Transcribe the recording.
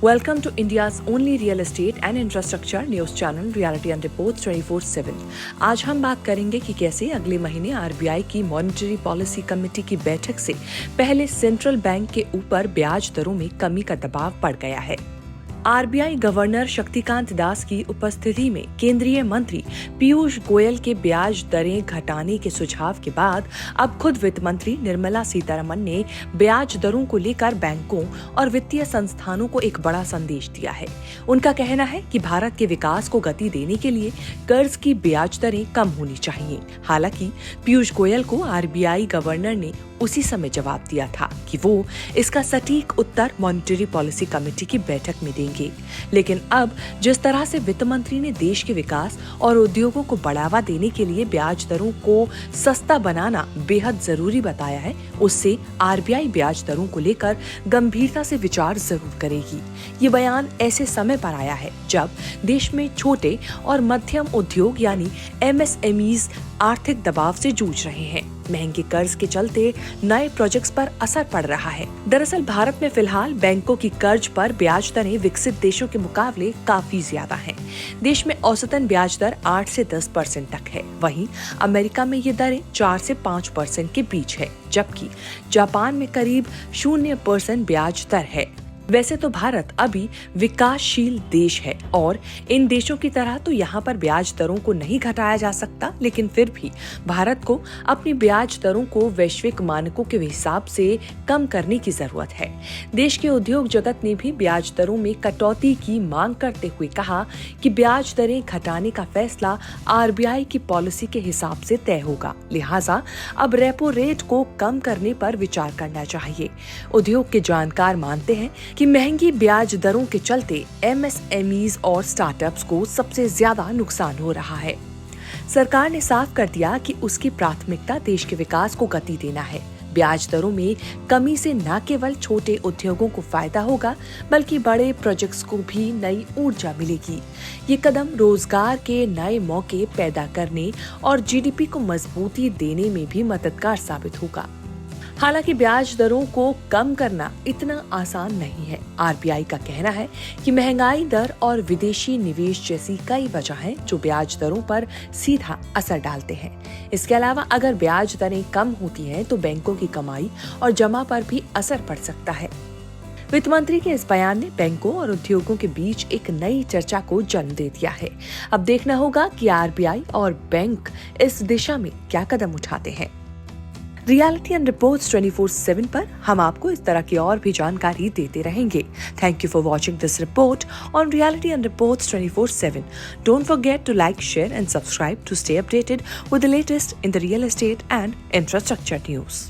Welcome to India's only real estate and infrastructure news channel Reality and Reports 24/7। आज हम बात करेंगे कि कैसे अगले महीने आरबीआई की मॉनेटरी पॉलिसी कमेटी की बैठक से पहले सेंट्रल बैंक के ऊपर ब्याज दरों में कमी का दबाव पड़ गया है। आरबीआई गवर्नर शक्तिकांत दास की उपस्थिति में केंद्रीय मंत्री पीयूष गोयल के ब्याज दरें घटाने के सुझाव के बाद अब खुद वित्त मंत्री निर्मला सीतारमण ने ब्याज दरों को लेकर बैंकों और वित्तीय संस्थानों को एक बड़ा संदेश दिया है। उनका कहना है कि भारत के विकास को गति देने के लिए कर्ज की ब्याज दरें कम होनी चाहिए। हालांकि पीयूष गोयल को आरबीआई गवर्नर ने उसी समय जवाब दिया था कि वो इसका सटीक उत्तर मॉनेटरी पॉलिसी कमेटी की बैठक में देंगे। लेकिन अब जिस तरह से वित्त मंत्री ने देश के विकास और उद्योगों को बढ़ावा देने के लिए ब्याज दरों को सस्ता बनाना बेहद जरूरी बताया है, उससे आरबीआई ब्याज दरों को लेकर गंभीरता से विचार जरूर करेगी। ये बयान ऐसे समय पर आया है जब देश में छोटे और मध्यम उद्योग यानी एमएसएमईज आर्थिक दबाव से जूझ रहे हैं। महंगे कर्ज के चलते नए प्रोजेक्ट्स पर असर पड़ रहा है। दरअसल भारत में फिलहाल बैंकों की कर्ज पर ब्याज दरें विकसित देशों के मुकाबले काफी ज्यादा हैं। देश में औसतन ब्याज दर 8 से 10% तक है। वहीं अमेरिका में ये दरें 4 से 5% के बीच है, जबकि जापान में करीब 0% ब्याज दर है। वैसे तो भारत अभी विकासशील देश है और इन देशों की तरह तो यहाँ पर ब्याज दरों को नहीं घटाया जा सकता, लेकिन फिर भी भारत को अपनी ब्याज दरों को वैश्विक मानकों के हिसाब से कम करने की जरूरत है। देश के उद्योग जगत ने भी ब्याज दरों में कटौती की मांग करते हुए कहा कि ब्याज दरें घटाने का फैसला आरबीआई की पॉलिसी के हिसाब से तय होगा, लिहाजा अब रेपो रेट को कम करने पर विचार करना चाहिए। उद्योग के जानकार मानते हैं कि महंगी ब्याज दरों के चलते एमएसएमईज और स्टार्टअप्स को सबसे ज्यादा नुकसान हो रहा है। सरकार ने साफ कर दिया कि उसकी प्राथमिकता देश के विकास को गति देना है। ब्याज दरों में कमी से न केवल छोटे उद्योगों को फायदा होगा, बल्कि बड़े प्रोजेक्ट्स को भी नई ऊर्जा मिलेगी। ये कदम रोजगार के नए मौके पैदा करने और जीडीपी को मजबूती देने में भी मददगार साबित होगा। हालांकि ब्याज दरों को कम करना इतना आसान नहीं है। आरबीआई का कहना है कि महंगाई दर और विदेशी निवेश जैसी कई वजह हैं जो ब्याज दरों पर सीधा असर डालते हैं। इसके अलावा अगर ब्याज दरें कम होती हैं तो बैंकों की कमाई और जमा पर भी असर पड़ सकता है। वित्त मंत्री के इस बयान ने बैंकों और उद्योगों के बीच एक नई चर्चा को जन्म दे दिया है। अब देखना होगा कि आरबीआई और बैंक इस दिशा में क्या कदम उठाते हैं। रियलिटी एंड रिपोर्ट्स 24/7 पर हम आपको इस तरह की और भी जानकारी देते रहेंगे। Thank you for watching this report on reality and reports 24/7। Don't forget to like, share and subscribe to stay updated with the latest in the real estate and infrastructure news.